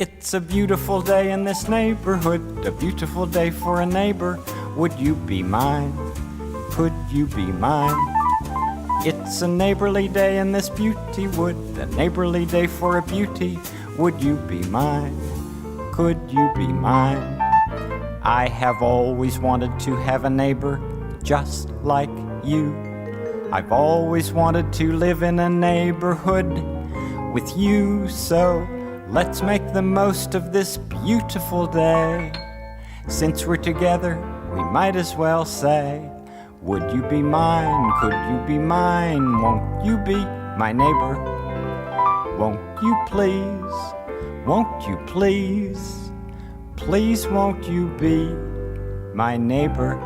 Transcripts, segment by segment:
It's a beautiful day in this neighborhood, a beautiful day for a neighbor. Would you be mine? Could you be mine? It's a neighborly day in this beauty wood, a neighborly day for a beauty. Would you be mine? Could you be mine? I have always wanted to have a neighbor just like you. I've always wanted to live in a neighborhood with you, so let's make the most of this beautiful day. Since we're together, we might as well say, would you be mine? Could you be mine? Won't you be my neighbor? Won't you please? Won't you please? Please won't you be my neighbor?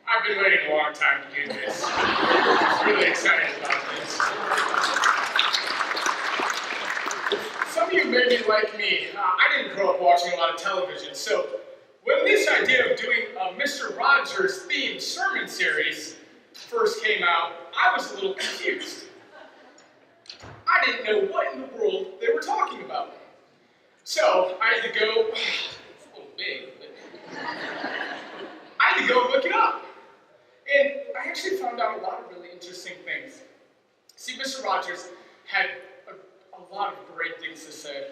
I've been waiting a long time to do this. I'm really excited about this. Some of you may be like me. I didn't grow up watching a lot of television, so when this idea of doing a Mr. Rogers themed sermon series first came out, I was a little confused. I didn't know what in the world they were talking about. So I had to go, it's a little big, but I had to go look it up. And I actually found out a lot of really interesting things. See, Mr. Rogers had a lot of great things to say.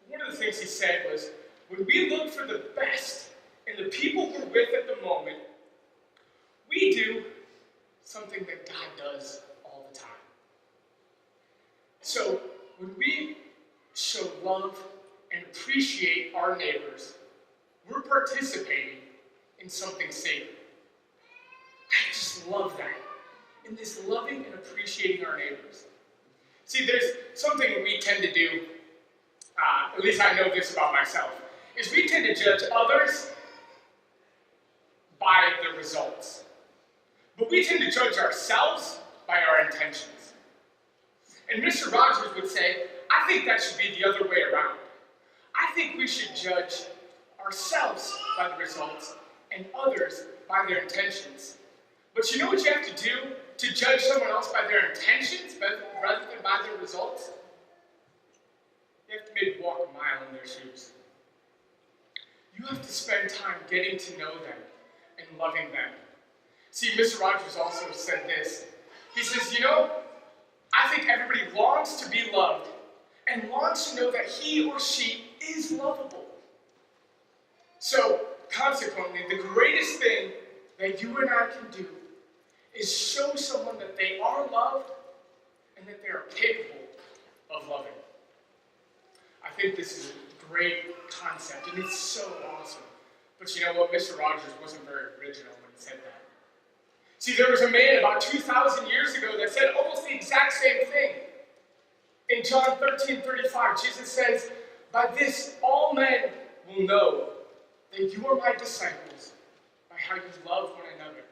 One of the things he said was, when we look for the best in the people we're with at the moment, we do something that God does all the time. So when we show love and appreciate our neighbors, we're participating in something sacred. I just love that. In this loving and appreciating our neighbors. See, there's something we tend to do, at least I know this about myself, is we tend to judge others by the results. But we tend to judge ourselves by our intentions. And Mr. Rogers would say, I think that should be the other way around. I think we should judge ourselves by the results and others by their intentions. But you know what you have to do to judge someone else by their intentions rather than by their results? You have to maybe walk a mile in their shoes. You have to spend time getting to know them and loving them. See, Mr. Rogers also said this. He says, you know, I think everybody longs to be loved and longs to know that he or she is lovable. So, consequently, the greatest thing that you and I can do is show someone that they are loved and that they are capable of loving. I think this is a great concept, and it's so awesome. But you know what? Mr. Rogers wasn't very original when he said that. See, there was a man about 2,000 years ago that said almost the exact same thing. In John 13:35, Jesus says, by this all men will know that you are my disciples, by how you love one another.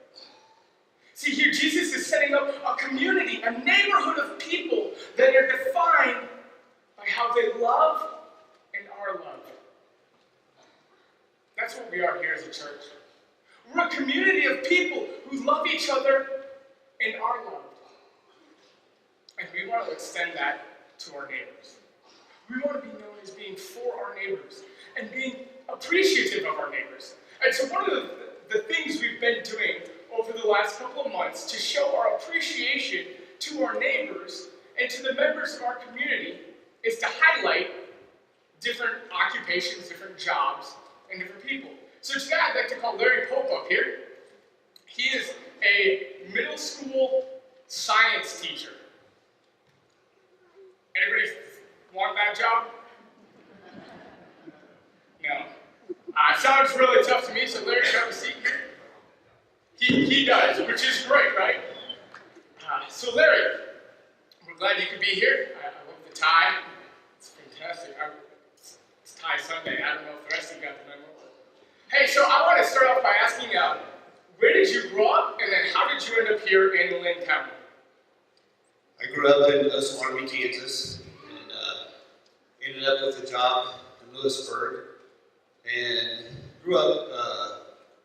See, here Jesus is setting up a community, a neighborhood of people that are defined by how they love and are loved. That's what we are here as a church. We're a community of people who love each other and are loved. And we want to extend that to our neighbors. We want to be known as being for our neighbors and being appreciative of our neighbors. And so one of the things we've been doing over the last couple of months to show our appreciation to our neighbors and to the members of our community is to highlight different occupations, different jobs, and different people. So today I'd like to call Larry Pope up here. He is a middle school science teacher. Anybody want that job? No. It sounds really tough to me, so Larry, grab a seat here. He does, which is great, right? So Larry, we're glad you could be here. I love the tie. It's fantastic. It's Tie Sunday. I don't know if the rest of you got the memo. Hey, so I want to start off by asking, where did you grow up, and then how did you end up here in Lynn County? I grew up in Osawatomie, Kansas, and ended up with a job in Lewisburg, and grew up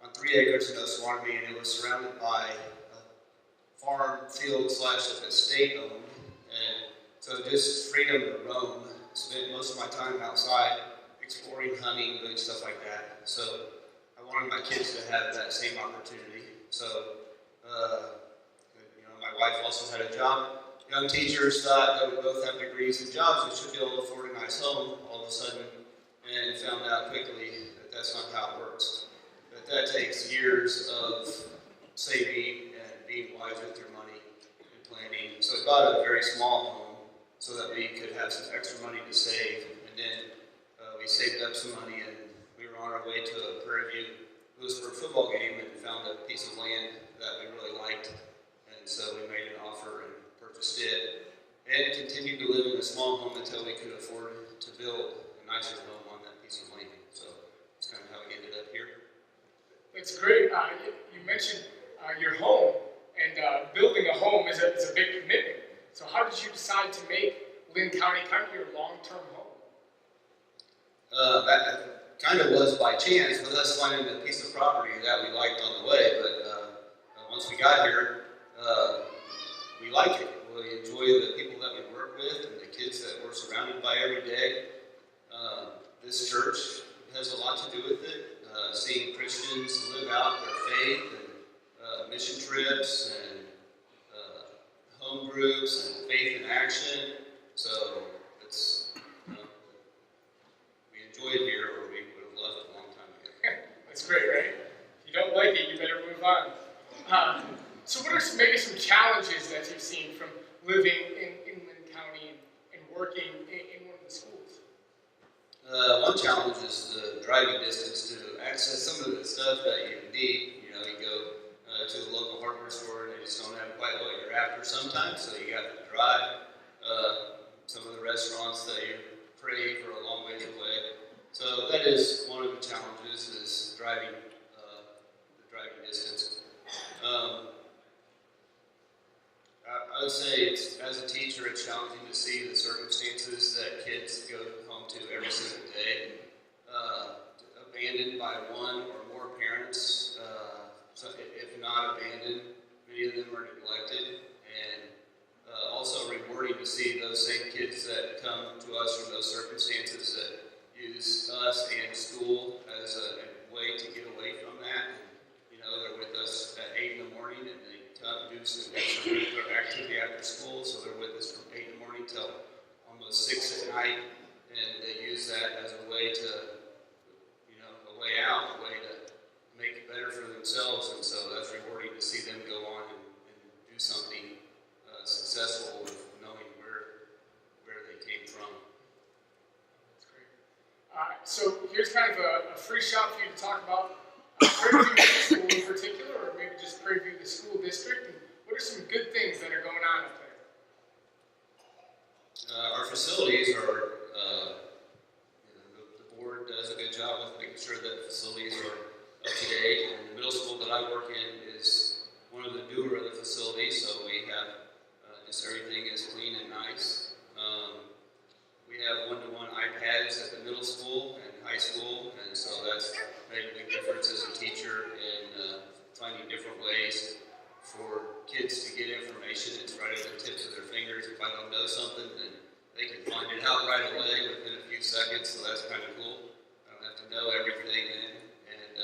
on 3 acres in Osawatomie, and it was surrounded by a farm field / estate owned, and So just freedom to roam. Spent most of my time outside, exploring, hunting, doing stuff like that. So I wanted my kids to have that same opportunity. So, my wife also had a job. Young teachers thought that we both have degrees and jobs, we should be able to afford a nice home all of a sudden, and found out quickly that that's not how it works. That takes years of saving and being wise with your money and planning. So we bought a very small home so that we could have some extra money to save. And then we saved up some money, and we were on our way to a Prairie View Lewisburg football game and found a piece of land that we really liked. And so we made an offer and purchased it, and continued to live in a small home until we could afford to build a nicer home on that piece of land. So that's kind of how we ended up here. That's great. You mentioned your home, and building a home is a big commitment. So how did you decide to make Linn County kind of your long-term home? That kind of was by chance with us finding a piece of property that we liked on the way, but once we got here, we like it. We enjoy the people that we work with and the kids that we're surrounded by every day. This church has a lot to do with it. Seeing Christians live out their faith and mission trips and home groups and faith in action. So it's we enjoy it here, or we would have left a long time ago. That's great, right? If you don't like it, you better move on. So what are maybe some challenges that you've seen from living in Linn County and working in one of the schools? One challenge is the driving distance to access some of the stuff that you need. You go to the local hardware store and they just don't have quite what you're after sometimes, so you have to drive. Some of the restaurants that you crave are a long ways away. So that is one of the challenges, is driving, the driving distance. I would say, as a teacher, it's challenging to see the circumstances that kids go home to every single day, abandoned by one or more parents. So if not abandoned, many of them are neglected, and also rewarding to see those same kids that come to us from those circumstances that use us and school as a way to get away from that. And, they're with us at 8 in the morning, and they do some extracurricular activity after school, so they're with us from 8 in the morning till almost 6 at night, and they use that as a way to, a way out, a way to make it better for themselves, and so that's rewarding to see them go on and do something successful with knowing where they came from. That's great. So here's kind of a free shot for you to talk about Prairie View Middle School in particular, or maybe just Prairie View, the school district, and what are some good things that are going on up there? Our facilities are, the board does a good job with making sure that facilities are up to date, and the middle school that I work in is one of the newer of the facilities, so we have just everything is clean and nice. We have one-to-one iPads at the middle school and high school, and so that's made a big difference as a teacher in finding different ways for kids to get information. It's right at the tips of their fingers. If I don't know something, then they can find it out right away within a few seconds, so that's kind of cool. I don't have to know everything then, and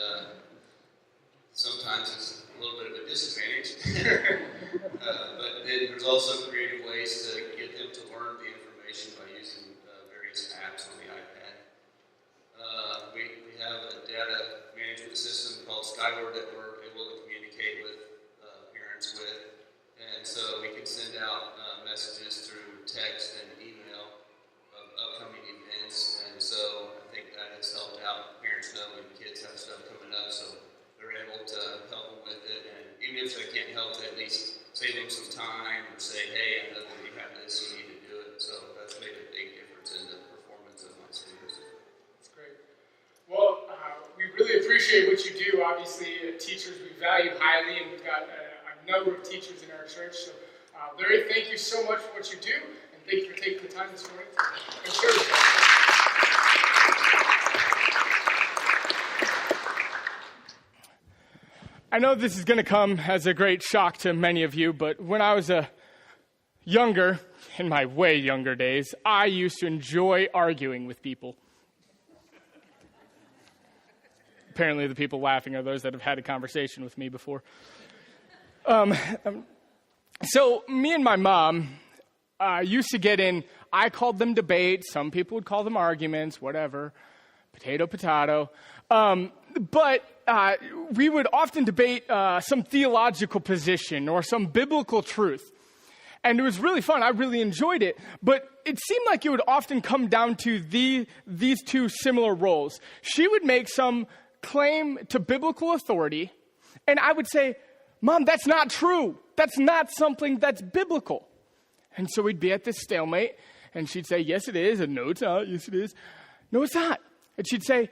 sometimes it's a little bit of a disadvantage. But then there's also creative ways to get them to learn the information by using various apps on the iPad. We have a data management system called Skyward that we're able to communicate with parents with, and so we can send out messages through text and email of upcoming events, and so I think that has helped out parents know when kids have stuff coming up, so they're able to help them with it, and even if they can't help, they at least save them some time or say, hey, I know that you have this, you need to do it. So that's made a big difference in the performance of my students. That's great. Well, we really appreciate what you do. Obviously, teachers we value highly, and we've got a number of teachers in our church. So, Larry, thank you so much for what you do, and thank you for taking the time this morning to share with us. I know this is going to come as a great shock to many of you, but when I was a younger, in my way younger days, I used to enjoy arguing with people. Apparently the people laughing are those that have had a conversation with me before. So me and my mom used to get in, I called them debates, some people would call them arguments, whatever, potato. But we would often debate some theological position or some biblical truth. And it was really fun. I really enjoyed it. But it seemed like it would often come down to these two similar roles. She would make some claim to biblical authority, and I would say, Mom, that's not true. That's not something that's biblical. And so we'd be at this stalemate, and she'd say, yes, it is, and no, it's not, yes, it is. No, it's not. And she'd say,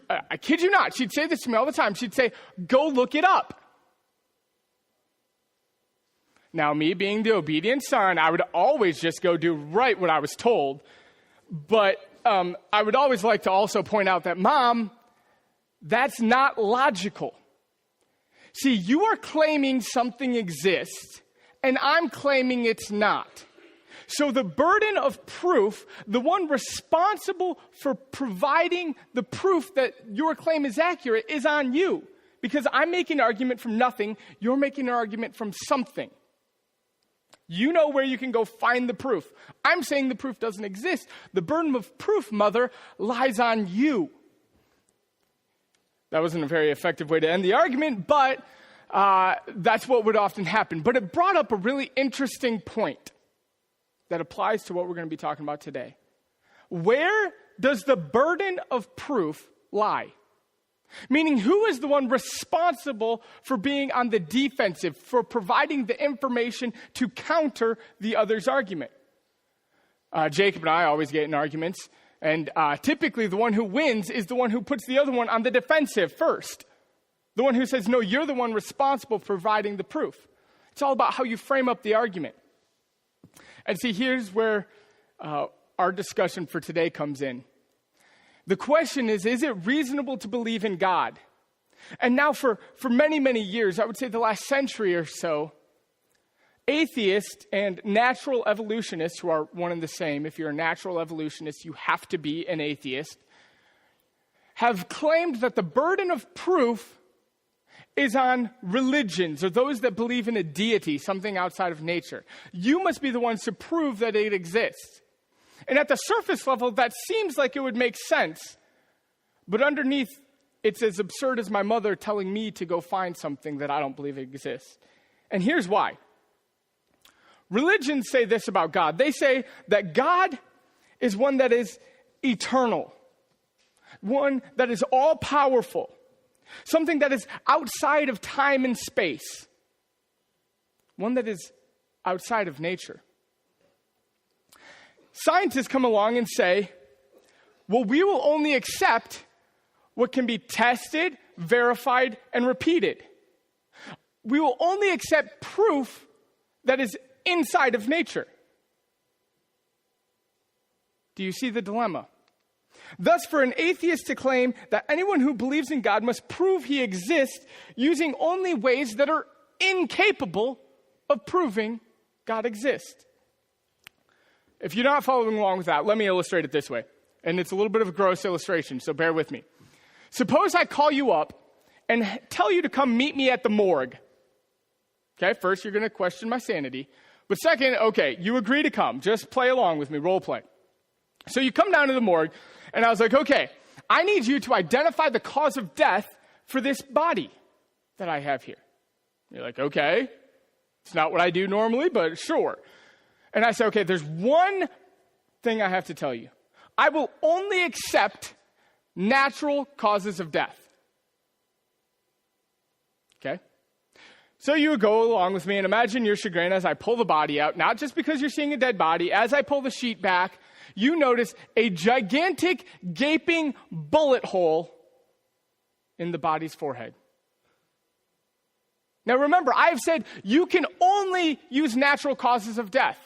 I kid you not, she'd say this to me all the time. She'd say, go look it up. Now, me being the obedient son, I would always just go do right what I was told. But I would always like to also point out that, Mom, that's not logical. See, you are claiming something exists, and I'm claiming it's not. So the burden of proof, the one responsible for providing the proof that your claim is accurate, is on you. Because I'm making an argument from nothing, you're making an argument from something. You know where you can go find the proof. I'm saying the proof doesn't exist. The burden of proof, Mother, lies on you. That wasn't a very effective way to end the argument, but that's what would often happen. But it brought up a really interesting point that applies to what we're going to be talking about today. Where does the burden of proof lie? Meaning, who is the one responsible for being on the defensive, for providing the information to counter the other's argument? Jacob and I always get in arguments, and typically the one who wins is the one who puts the other one on the defensive first. The one who says, no, you're the one responsible for providing the proof. It's all about how you frame up the argument. And see, here's where our discussion for today comes in. The question is it reasonable to believe in God? And now for many, many years, I would say the last century or so, atheists and natural evolutionists, who are one and the same, if you're a natural evolutionist, you have to be an atheist, have claimed that the burden of proof is on religions or those that believe in a deity, something outside of nature. You must be the ones to prove that it exists. And at the surface level, that seems like it would make sense. But underneath, it's as absurd as my mother telling me to go find something that I don't believe exists. And here's why. Religions say this about God. They say that God is one that is eternal, one that is all-powerful, something that is outside of time and space, one that is outside of nature. Scientists come along and say, well, we will only accept what can be tested, verified, and repeated. We will only accept proof that is inside of nature. Do you see the dilemma? Thus, for an atheist to claim that anyone who believes in God must prove he exists using only ways that are incapable of proving God exists. If you're not following along with that, let me illustrate it this way. And it's a little bit of a gross illustration, so bear with me. Suppose I call you up and tell you to come meet me at the morgue. Okay, first you're going to question my sanity. But second, okay, you agree to come. Just play along with me, role play. So you come down to the morgue, and I was like, okay, I need you to identify the cause of death for this body that I have here. You're like, okay, it's not what I do normally, but sure. And I said, okay, there's one thing I have to tell you. I will only accept natural causes of death. Okay? So you would go along with me and imagine your chagrin as I pull the body out, not just because you're seeing a dead body. As I pull the sheet back, you notice a gigantic, gaping bullet hole in the body's forehead. Now remember, I've said you can only use natural causes of death.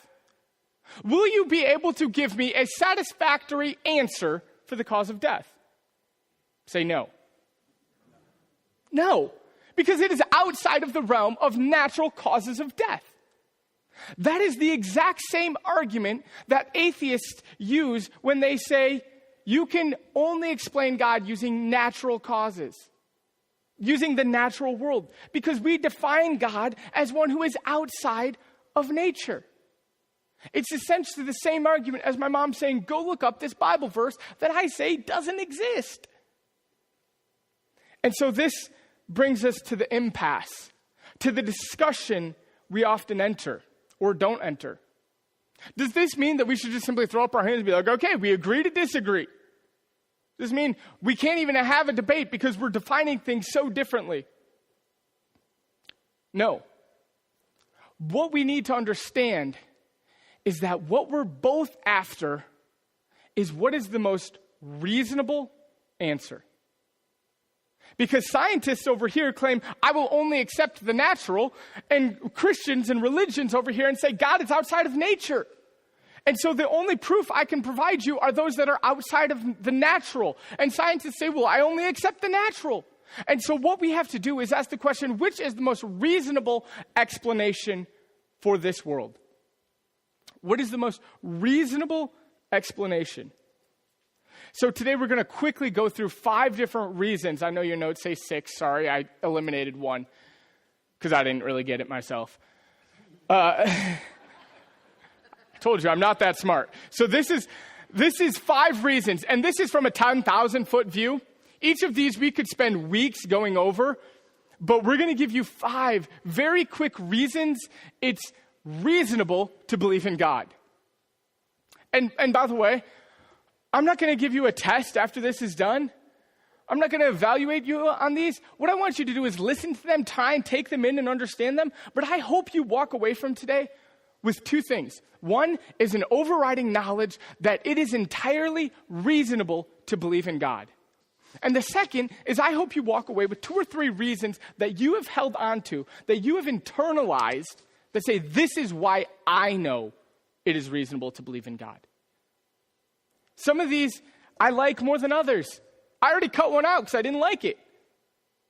Will you be able to give me a satisfactory answer for the cause of death? Say no. No, because it is outside of the realm of natural causes of death. That is the exact same argument that atheists use when they say you can only explain God using natural causes, using the natural world, because we define God as one who is outside of nature. It's essentially the same argument as my mom saying, go look up this Bible verse that I say doesn't exist. And so this brings us to the impasse, to the discussion we often enter or don't enter. Does this mean that we should just simply throw up our hands and be like, okay, we agree to disagree? Does this mean we can't even have a debate because we're defining things so differently? No. What we need to understand is that what we're both after is what is the most reasonable answer. Because scientists over here claim, I will only accept the natural, and Christians and religions over here and say, God is outside of nature. And so the only proof I can provide you are those that are outside of the natural. And scientists say, well, I only accept the natural. And so what we have to do is ask the question, which is the most reasonable explanation for this world? What is the most reasonable explanation? So today we're going to quickly go through 5 different reasons. I know your notes say 6. Sorry, I eliminated 1 because I didn't really get it myself. I told you I'm not that smart. So this is 5 reasons, and this is from a 10,000-foot view. Each of these we could spend weeks going over, but we're going to give you 5 very quick reasons it's reasonable to believe in God. And by the way, I'm not going to give you a test after this is done. I'm not going to evaluate you on these. What I want you to do is listen to them, try and take them in and understand them. But I hope you walk away from today with 2 things. One is an overriding knowledge that it is entirely reasonable to believe in God. And the second is I hope you walk away with 2 or 3 reasons that you have held on to, that you have internalized, that say, this is why I know it is reasonable to believe in God. Some of these I like more than others. I already cut one out because I didn't like it.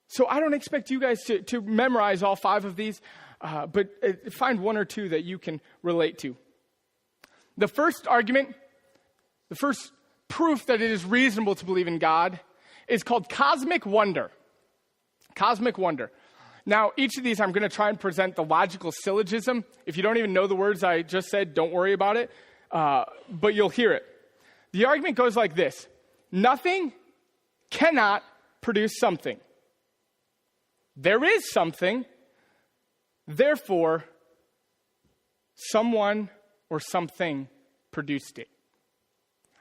So I don't expect you guys to memorize all 5 of these, but find 1 or 2 that you can relate to. The first argument, the first proof that it is reasonable to believe in God is called cosmic wonder. Cosmic wonder. Now, each of these I'm going to try and present the logical syllogism. If you don't even know the words I just said, don't worry about it, but you'll hear it. The argument goes like this. Nothing cannot produce something. There is something, therefore, someone or something produced it.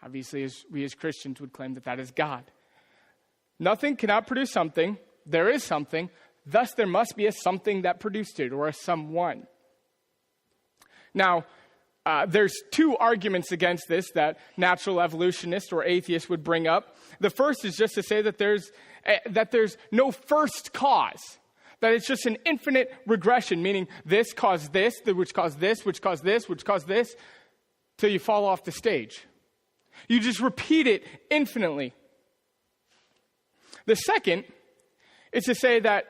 Obviously, we as Christians would claim that that is God. Nothing cannot produce something. There is something. Thus, there must be a something that produced it, or a someone. Now, there's 2 arguments against this that natural evolutionists or atheists would bring up. The first is just to say that there's no first cause, that it's just an infinite regression, meaning this caused this, which caused this, which caused this, which caused this, till you fall off the stage. You just repeat it infinitely. The second is to say that,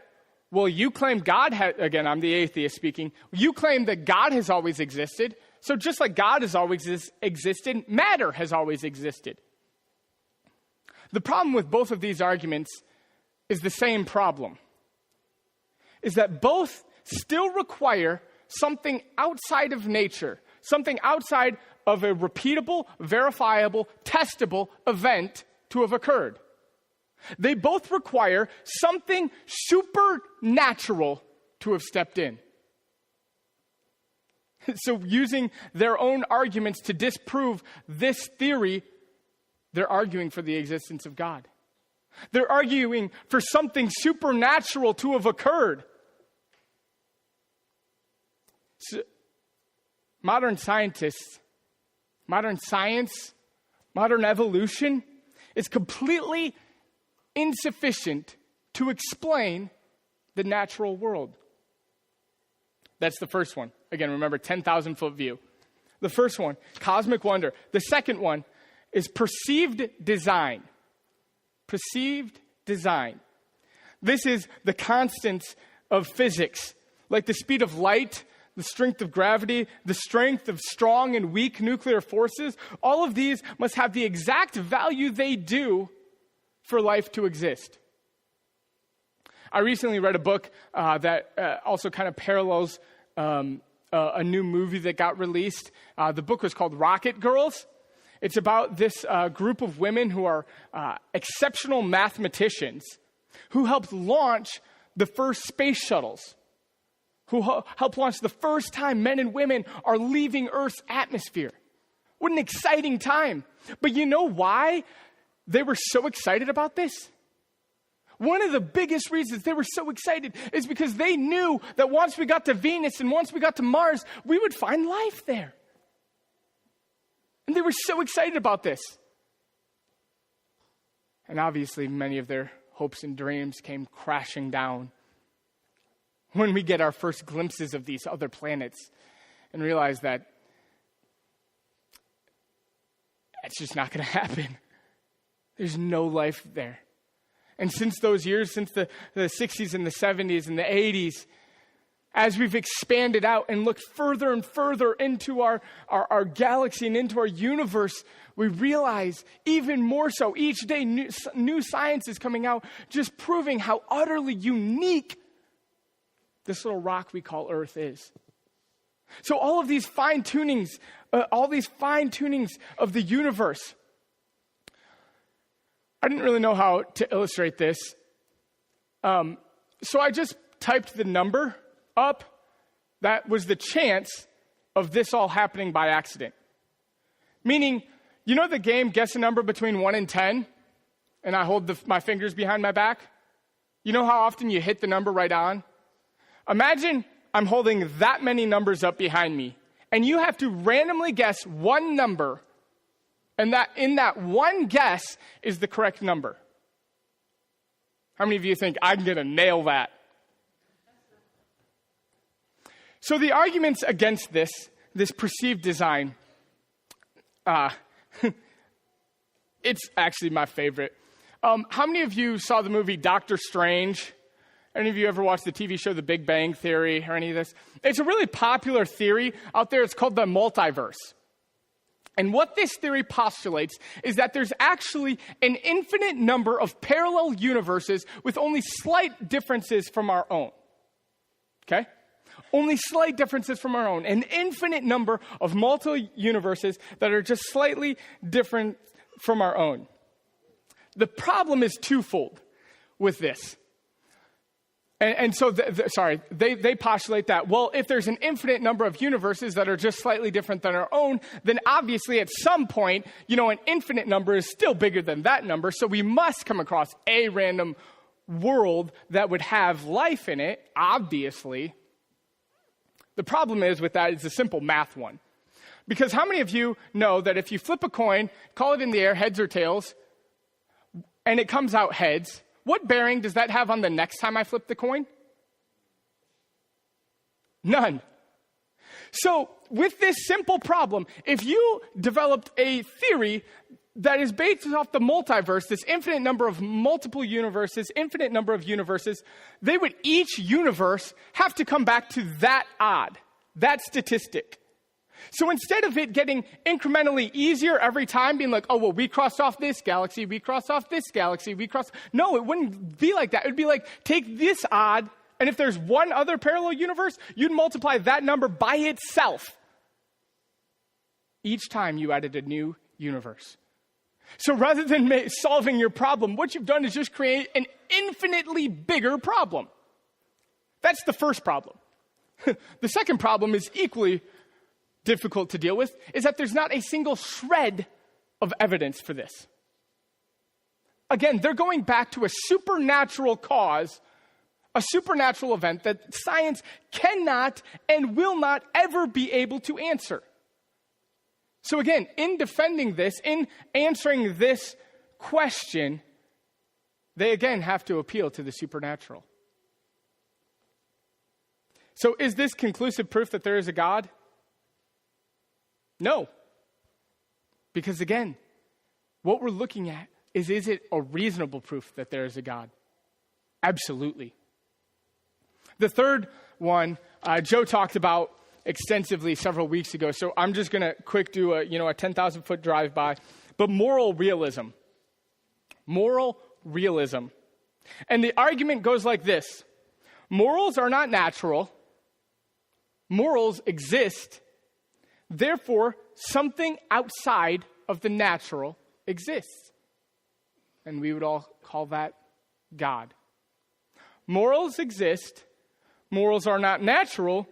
well, you claim God again, I'm the atheist speaking, you claim that God has always existed. So just like God has always existed, matter has always existed. The problem with both of these arguments is the same problem. Is that both still require something outside of nature, something outside of a repeatable, verifiable, testable event to have occurred. They both require something supernatural to have stepped in. So using their own arguments to disprove this theory, they're arguing for the existence of God. They're arguing for something supernatural to have occurred. So, modern scientists, modern science, modern evolution is completely insufficient to explain the natural world. That's the first one. Again, remember, 10,000-foot view. The first one, cosmic wonder. The second one is perceived design. Perceived design. This is the constants of physics, like the speed of light, the strength of gravity, the strength of strong and weak nuclear forces, all of these must have the exact value they do for life to exist. I recently read a book that also kind of parallels a new movie that got released. The book was called Rocket Girls. It's about this group of women who are exceptional mathematicians who helped launch the first space shuttles, who helped launch the first time men and women are leaving Earth's atmosphere. What an exciting time. But you know why they were so excited about this? One of the biggest reasons they were so excited is because they knew that once we got to Venus and once we got to Mars, we would find life there. And they were so excited about this. And obviously, many of their hopes and dreams came crashing down when we get our first glimpses of these other planets and realize that it's just not going to happen. There's no life there. And since those years, since the 60s and the 70s and the 80s, as we've expanded out and looked further and further into our galaxy and into our universe, we realize even more so each day new science is coming out just proving how utterly unique this little rock we call Earth is. So all of these fine-tunings of the universe, I didn't really know how to illustrate this. So I just typed the number up. That was the chance of this all happening by accident. Meaning, you know the game Guess a Number Between 1 and 10? And I hold my fingers behind my back? You know how often you hit the number right on? Imagine I'm holding that many numbers up behind me, and you have to randomly guess one number, and that in that one guess is the correct number. How many of you think I'm going to nail that? So the arguments against this perceived design, it's actually my favorite. How many of you saw the movie Doctor Strange? Any of you ever watched the TV show The Big Bang Theory or any of this? It's a really popular theory out there. It's called the multiverse. And what this theory postulates is that there's actually an infinite number of parallel universes with only slight differences from our own. Okay? Only slight differences from our own. An infinite number of multiple universes that are just slightly different from our own. The problem is twofold with this. And so, they postulate that, well, if there's an infinite number of universes that are just slightly different than our own, then obviously at some point, an infinite number is still bigger than that number, so we must come across a random world that would have life in it, obviously. The problem is with that, it's a simple math one. Because how many of you know that if you flip a coin, call it in the air, heads or tails, and it comes out heads, what bearing does that have on the next time I flip the coin? None. So with this simple problem, if you developed a theory that is based off the multiverse, this infinite number of multiple universes, infinite number of universes, they would each universe have to come back to that odd, that statistic. So instead of it getting incrementally easier every time, being like, oh, well, we crossed off this galaxy, we crossed off this galaxy, no, it wouldn't be like that. It would be like, take this odd, and if there's one other parallel universe, you'd multiply that number by itself each time you added a new universe. So rather than solving your problem, what you've done is just create an infinitely bigger problem. That's the first problem. The second problem is equally difficult to deal with, is that there's not a single shred of evidence for this. Again, they're going back to a supernatural cause, a supernatural event that science cannot and will not ever be able to answer. So again, in defending this, in answering this question, they again have to appeal to the supernatural. So is this conclusive proof that there is a God? No. Because again, what we're looking at is it a reasonable proof that there is a God? Absolutely. The third one, Joe talked about extensively several weeks ago, so I'm just going to quick do a 10,000-foot drive-by. But moral realism. Moral realism. And the argument goes like this. Morals are not natural. Morals exist. Therefore, something outside of the natural exists. And we would all call that God. Morals exist. Morals are not natural.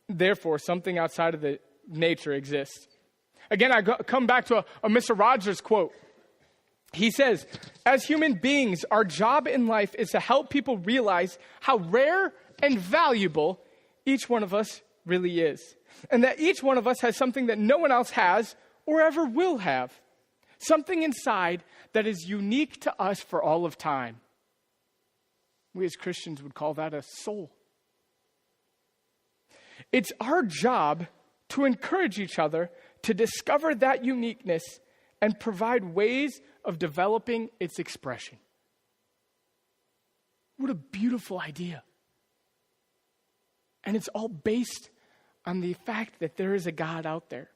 Therefore, something outside of the nature exists. Again, come back to a Mr. Rogers quote. He says, as human beings, our job in life is to help people realize how rare and valuable each one of us really is. And that each one of us has something that no one else has or ever will have. Something inside that is unique to us for all of time. We as Christians would call that a soul. It's our job to encourage each other to discover that uniqueness and provide ways of developing its expression. What a beautiful idea. And it's all based on the fact that there is a God out there.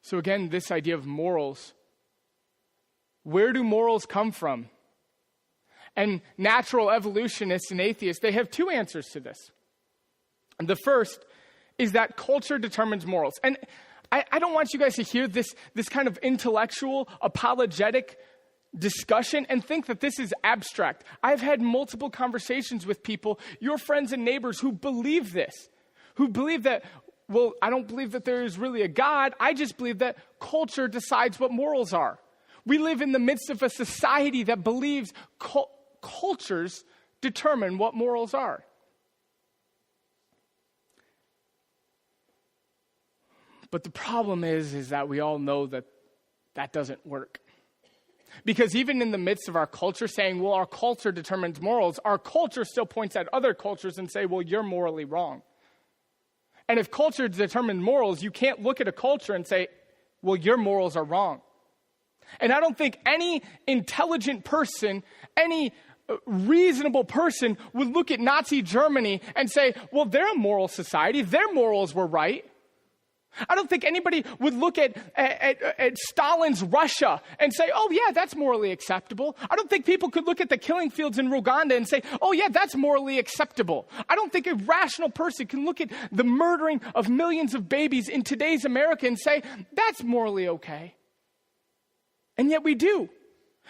So again, this idea of morals. Where do morals come from? And natural evolutionists and atheists, they have two answers to this. And the first is that culture determines morals. And I don't want you guys to hear this kind of intellectual, apologetic discussion and think that this is abstract. I've had multiple conversations with people, your friends and neighbors, who believe this, who believe that, well, I don't believe that there is really a God. I just believe that culture decides what morals are. We live in the midst of a society that believes cultures determine what morals are. But the problem is that we all know that doesn't work. Because even in the midst of our culture saying, well, our culture determines morals, our culture still points at other cultures and say, well, you're morally wrong. And if culture determines morals, you can't look at a culture and say, well, your morals are wrong. And I don't think any intelligent person, any reasonable person would look at Nazi Germany and say, well, they're a moral society. Their morals were right. I don't think anybody would look at Stalin's Russia and say, oh, yeah, that's morally acceptable. I don't think people could look at the killing fields in Rwanda and say, oh, yeah, that's morally acceptable. I don't think a rational person can look at the murdering of millions of babies in today's America and say, that's morally okay. And yet we do.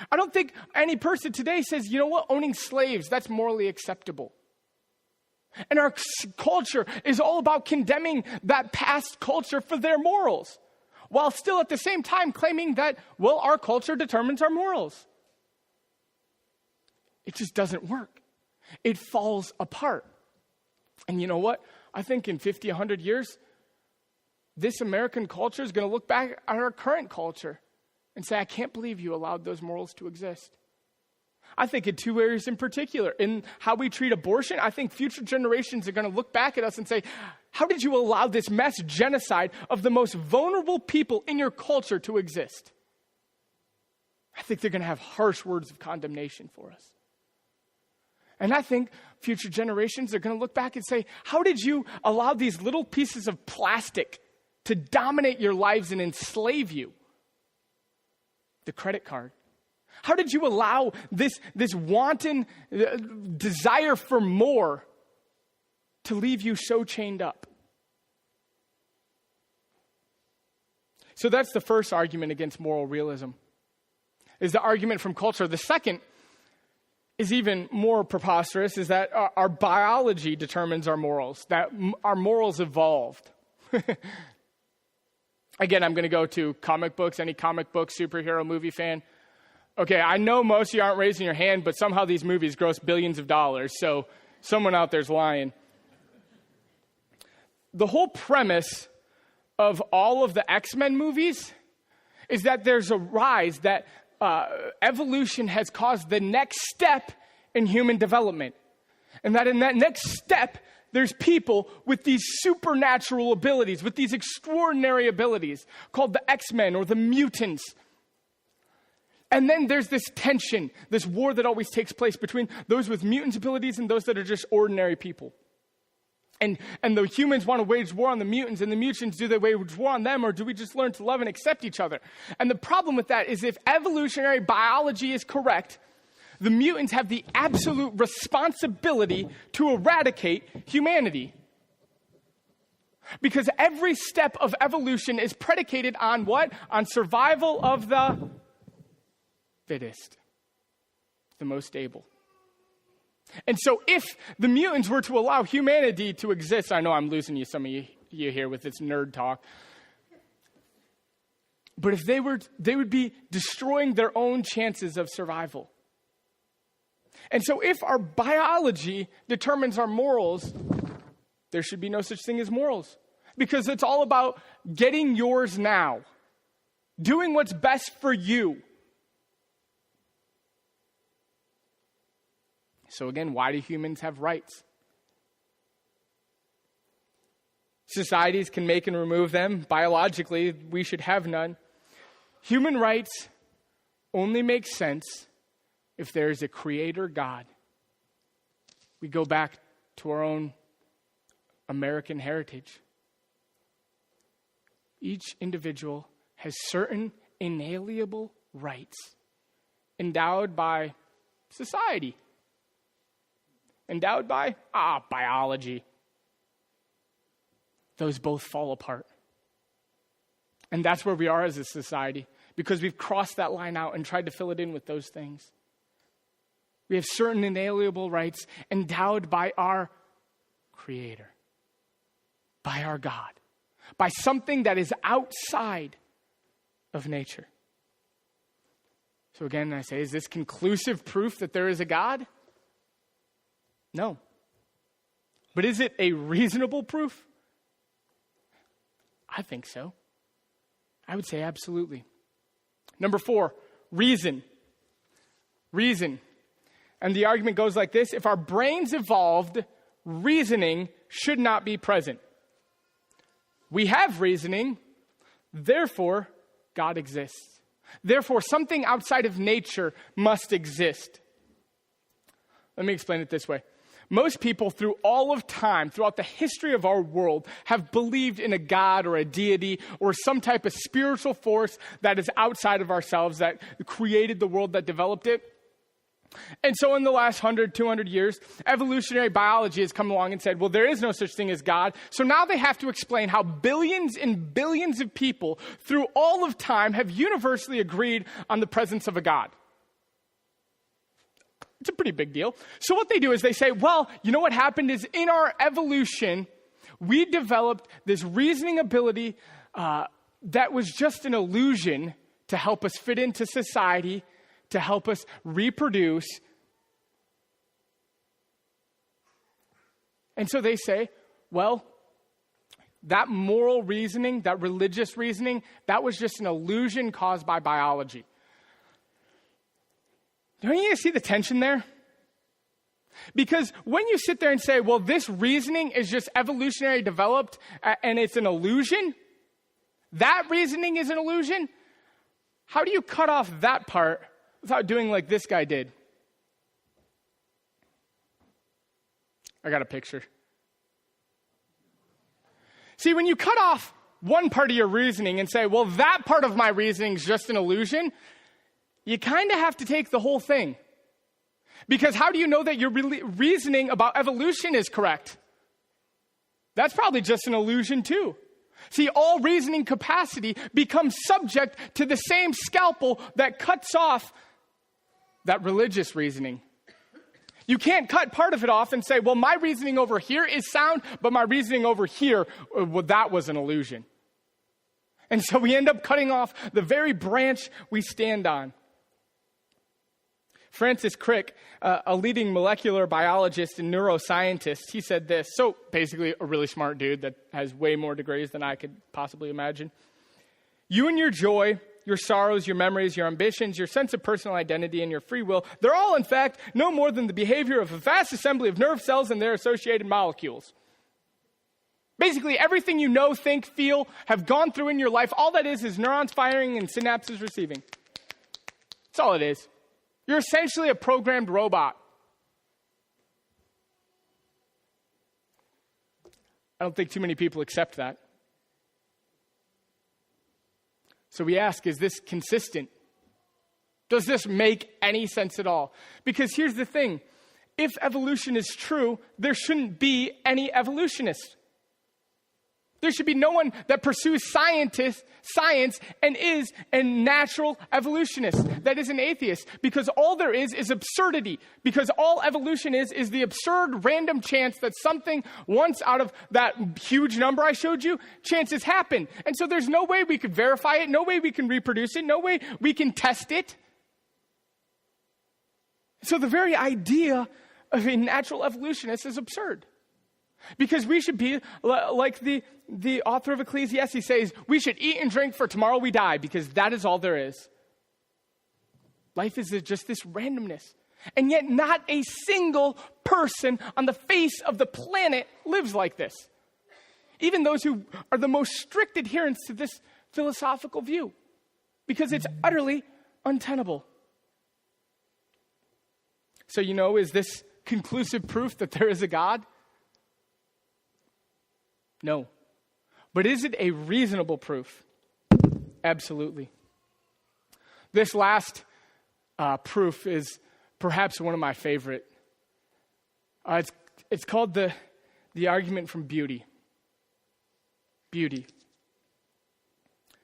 I don't think any person today says, you know what, owning slaves, that's morally acceptable. And our culture is all about condemning that past culture for their morals, while still at the same time claiming that, well, our culture determines our morals. It just doesn't work. It falls apart. And you know what? I think in 50, 100 years, this American culture is going to look back at our current culture and say, I can't believe you allowed those morals to exist. I think in two areas in particular. In how we treat abortion, I think future generations are going to look back at us and say, how did you allow this mass genocide of the most vulnerable people in your culture to exist? I think they're going to have harsh words of condemnation for us. And I think future generations are going to look back and say, how did you allow these little pieces of plastic to dominate your lives and enslave you? The credit card. How did you allow this wanton desire for more to leave you so chained up? So that's the first argument against moral realism, is the argument from culture. The second is even more preposterous, is that our biology determines our morals, that our morals evolved. Again, I'm going to go to comic books. Any comic book superhero movie fan? Okay, I know most of you aren't raising your hand, but somehow these movies gross billions of dollars, so someone out there's lying. The whole premise of all of the X-Men movies is that there's a rise, that evolution has caused the next step in human development. And that in that next step, there's people with these supernatural abilities, with these extraordinary abilities, called the X-Men or the mutants. And then there's this tension, this war that always takes place between those with mutant abilities and those that are just ordinary people. And the humans want to wage war on the mutants, and the mutants, do they wage war on them, or do we just learn to love and accept each other? And the problem with that is if evolutionary biology is correct, the mutants have the absolute responsibility to eradicate humanity. Because every step of evolution is predicated on what? On survival of the fittest, the most able. And so if the mutants were to allow humanity to exist, I know I'm losing you, some of you here with this nerd talk, but if they would be destroying their own chances of survival. And so if our biology determines our morals, there should be no such thing as morals, because it's all about getting yours now, doing what's best for you. So again, why do humans have rights? Societies can make and remove them. Biologically, we should have none. Human rights only make sense if there is a creator God. We go back to our own American heritage. Each individual has certain inalienable rights endowed by society. Endowed by? Biology. Those both fall apart. And that's where we are as a society, because we've crossed that line out and tried to fill it in with those things. We have certain inalienable rights endowed by our Creator, by our God, by something that is outside of nature. So again, I say, is this conclusive proof that there is a God? No. But is it a reasonable proof? I think so. I would say absolutely. Number 4, reason. Reason. And the argument goes like this: if our brains evolved, reasoning should not be present. We have reasoning, therefore God exists. Therefore, something outside of nature must exist. Let me explain it this way. Most people through all of time, throughout the history of our world, have believed in a God or a deity or some type of spiritual force that is outside of ourselves, that created the world, that developed it. And so in the last 100, 200 years, evolutionary biology has come along and said, well, there is no such thing as God. So now they have to explain how billions and billions of people through all of time have universally agreed on the presence of a God. It's a pretty big deal. So what they do is they say, well, you know what happened is in our evolution, we developed this reasoning ability that was just an illusion to help us fit into society, to help us reproduce. And so they say, well, that moral reasoning, that religious reasoning, that was just an illusion caused by biology. Don't you see the tension there? Because when you sit there and say, well, this reasoning is just evolutionary developed and it's an illusion, that reasoning is an illusion, how do you cut off that part without doing like this guy did? I got a picture. See, when you cut off one part of your reasoning and say, well, that part of my reasoning is just an illusion, you kind of have to take the whole thing. Because how do you know that your reasoning about evolution is correct? That's probably just an illusion too. See, all reasoning capacity becomes subject to the same scalpel that cuts off that religious reasoning. You can't cut part of it off and say, well, my reasoning over here is sound, but my reasoning over here, well, that was an illusion. And so we end up cutting off the very branch we stand on. Francis Crick, a leading molecular biologist and neuroscientist, he said this. So basically a really smart dude that has way more degrees than I could possibly imagine. You and your joy, your sorrows, your memories, your ambitions, your sense of personal identity, and your free will, they're all, in fact, no more than the behavior of a vast assembly of nerve cells and their associated molecules. Basically, everything you know, think, feel, have gone through in your life, all that is neurons firing and synapses receiving. That's all it is. You're essentially a programmed robot. I don't think too many people accept that. So we ask, is this consistent? Does this make any sense at all? Because here's the thing. If evolution is true, there shouldn't be any evolutionists. There should be no one that pursues science and is a natural evolutionist, that is an atheist, because all there is absurdity, because all evolution is the absurd random chance that something once out of that huge number I showed you, chances happen. And so there's no way we could verify it, no way we can reproduce it, no way we can test it. So the very idea of a natural evolutionist is absurd. Because we should be like the author of Ecclesiastes says, we should eat and drink for tomorrow we die, because that is all there is. Life is just this randomness. And yet not a single person on the face of the planet lives like this. Even those who are the most strict adherents to this philosophical view. Because it's utterly untenable. So, is this conclusive proof that there is a God? No. But is it a reasonable proof? Absolutely. This last proof is perhaps one of my favorite. It's called the argument from beauty. Beauty.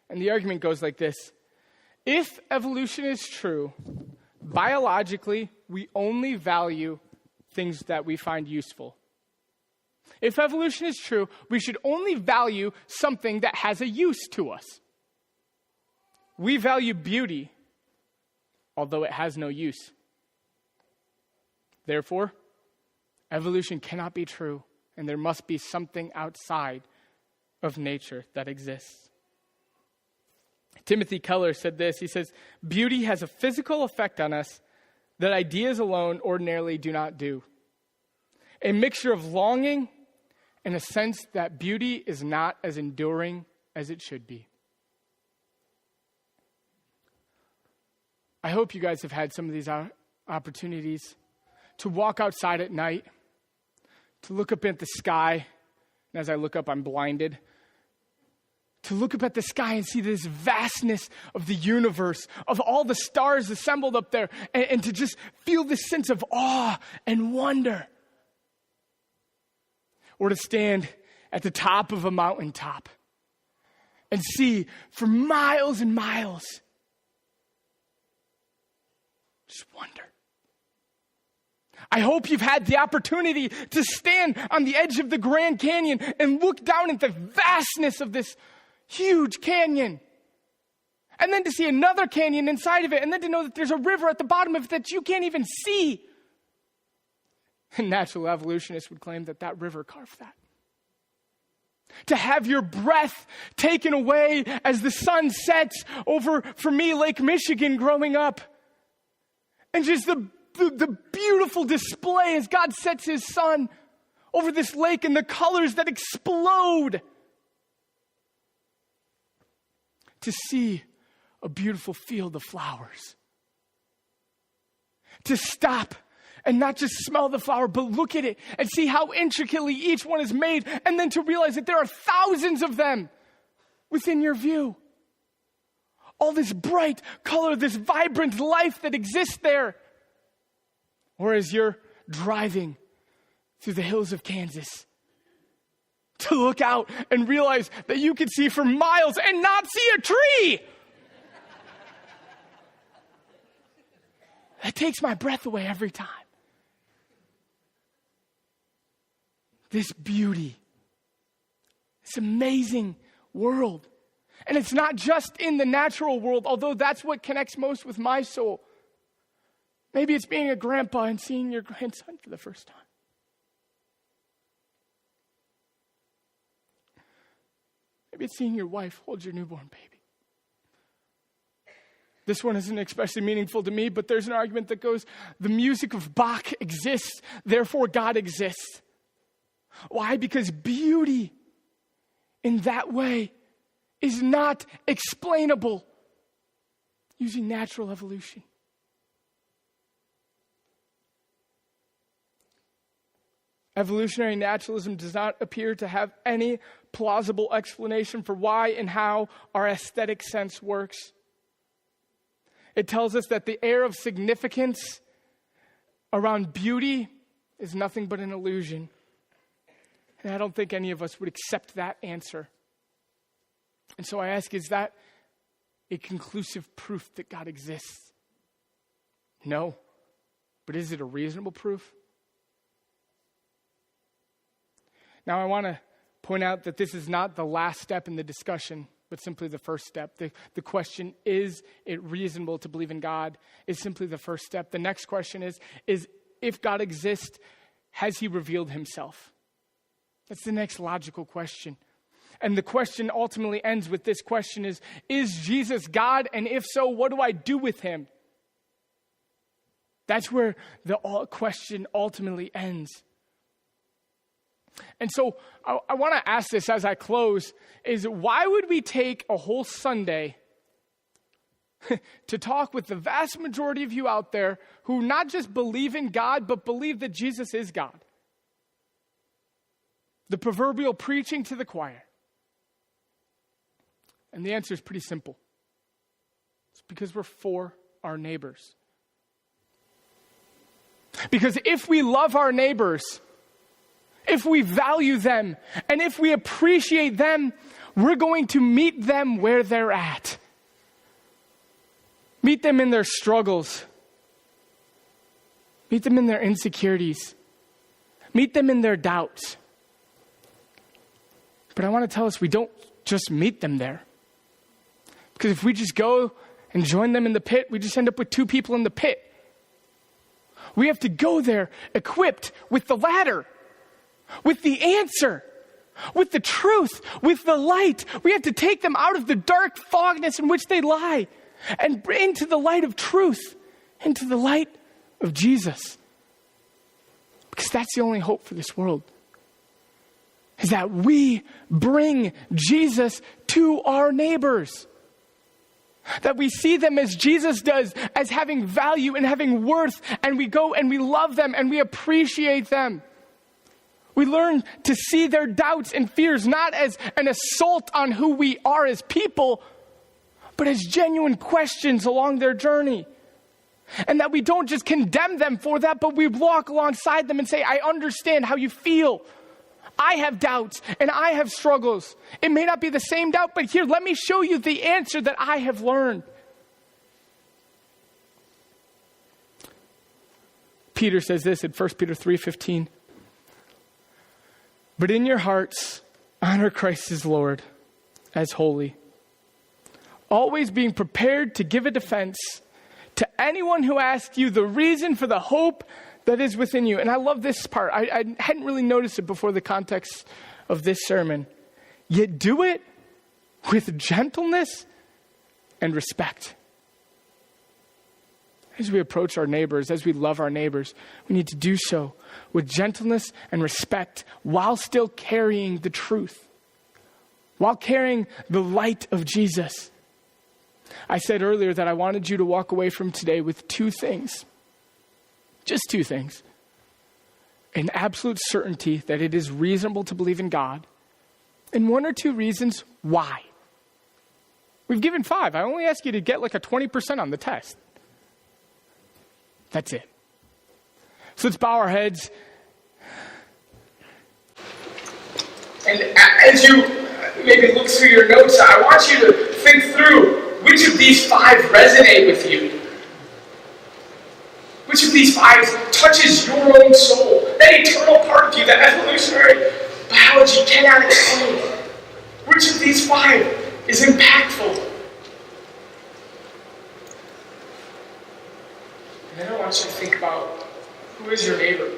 And the argument goes like this. If evolution is true, biologically, we only value things that we find useful. If evolution is true, we should only value something that has a use to us. We value beauty, although it has no use. Therefore, evolution cannot be true, and there must be something outside of nature that exists. Timothy Keller said this. He says, beauty has a physical effect on us that ideas alone ordinarily do not do. A mixture of longing and a sense that beauty is not as enduring as it should be. I hope you guys have had some of these opportunities to walk outside at night, to look up at the sky, and as I look up, I'm blinded, to look up at the sky and see this vastness of the universe, of all the stars assembled up there, and to just feel this sense of awe and wonder. Or to stand at the top of a mountaintop and see for miles and miles. Just wonder. I hope you've had the opportunity to stand on the edge of the Grand Canyon and look down at the vastness of this huge canyon. And then to see another canyon inside of it, and then to know that there's a river at the bottom of it that you can't even see. And natural evolutionists would claim that that river carved that. To have your breath taken away as the sun sets over, for me, Lake Michigan growing up. And just the beautiful display as God sets his sun over this lake and the colors that explode. To see a beautiful field of flowers. To stop and not just smell the flower, but look at it and see how intricately each one is made, and then to realize that there are thousands of them within your view. All this bright color, this vibrant life that exists there. Or as you're driving through the hills of Kansas, to look out and realize that you can see for miles and not see a tree. That takes my breath away every time. This beauty, this amazing world. And it's not just in the natural world, although that's what connects most with my soul. Maybe it's being a grandpa and seeing your grandson for the first time. Maybe it's seeing your wife hold your newborn baby. This one isn't especially meaningful to me, but there's an argument that goes, the music of Bach exists, therefore God exists. Why? Because beauty in that way is not explainable using natural evolution. Evolutionary naturalism does not appear to have any plausible explanation for why and how our aesthetic sense works. It tells us that the air of significance around beauty is nothing but an illusion. And I don't think any of us would accept that answer. And so I ask, is that a conclusive proof that God exists? No. But is it a reasonable proof? Now, I want to point out that this is not the last step in the discussion, but simply the first step. The question, is it reasonable to believe in God, is simply the first step. The next question is if God exists, has he revealed himself? That's the next logical question. And the question ultimately ends with this question is Jesus God? And if so, what do I do with him? That's where the question ultimately ends. And so I want to ask this as I close, is why would we take a whole Sunday to talk with the vast majority of you out there who not just believe in God, but believe that Jesus is God? The proverbial preaching to the choir. And the answer is pretty simple. It's because we're for our neighbors. Because if we love our neighbors, if we value them, and if we appreciate them, we're going to meet them where they're at. Meet them in their struggles. Meet them in their insecurities. Meet them in their doubts. But I want to tell us we don't just meet them there. Because if we just go and join them in the pit, we just end up with two people in the pit. We have to go there equipped with the ladder, with the answer, with the truth, with the light. We have to take them out of the dark fogness in which they lie and into the light of truth, into the light of Jesus. Because that's the only hope for this world, is that we bring Jesus to our neighbors. That we see them as Jesus does, as having value and having worth, and we go and we love them and we appreciate them. We learn to see their doubts and fears not as an assault on who we are as people, but as genuine questions along their journey. And that we don't just condemn them for that, but we walk alongside them and say, I understand how you feel. I have doubts and I have struggles. It may not be the same doubt, but here, let me show you the answer that I have learned. Peter says this in 1 Peter 3:15. But in your hearts, honor Christ as Lord, as holy, always being prepared to give a defense to anyone who asks you the reason for the hope that is within you. And I love this part. I hadn't really noticed it before the context of this sermon. Yet do it with gentleness and respect. As we approach our neighbors, as we love our neighbors, we need to do so with gentleness and respect while still carrying the truth, while carrying the light of Jesus. I said earlier that I wanted you to walk away from today with two things. Just two things. An absolute certainty that it is reasonable to believe in God, and one or two reasons why. We've given 5. I only ask you to get like a 20% on the test. That's it. So let's bow our heads. And as you maybe look through your notes, I want you to think through which of these 5 resonate with you. Which of these 5 touches your own soul? That eternal part of you, that evolutionary biology cannot explain. Which of these 5 is impactful? And then I want you to think about, who is your neighbor?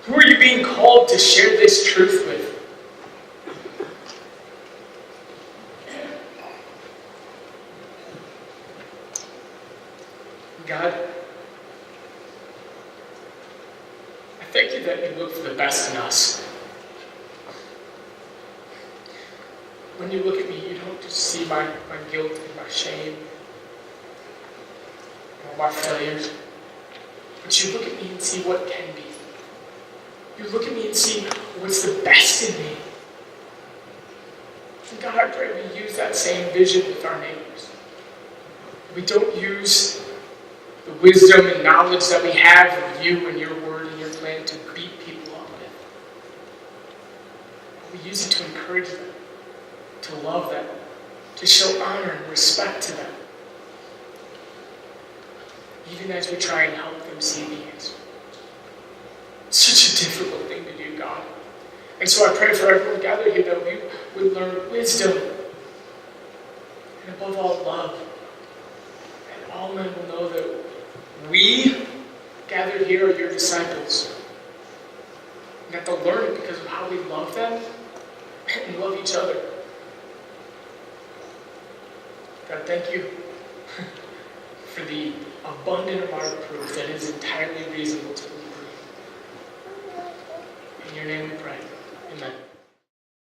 Who are you being called to share this truth with? God, I thank you that you look for the best in us. When you look at me, you don't just see my guilt and my shame, or my failures, but you look at me and see what can be. You look at me and see what's the best in me. And God, I pray we use that same vision with our neighbors. We don't use the wisdom and knowledge that we have of you and your word and your plan to beat people up with. But we use it to encourage them, to love them, to show honor and respect to them, even as we try and help them see the answer. It's such a difficult thing to do, God. And so I pray for everyone gathered here that we would learn wisdom and above all love. And all men will know that we gathered here are your disciples. And that they'll learn it because of how we love them and love each other. God, thank you for the abundant amount of proof that is entirely reasonable to believe. In your name we pray. Amen.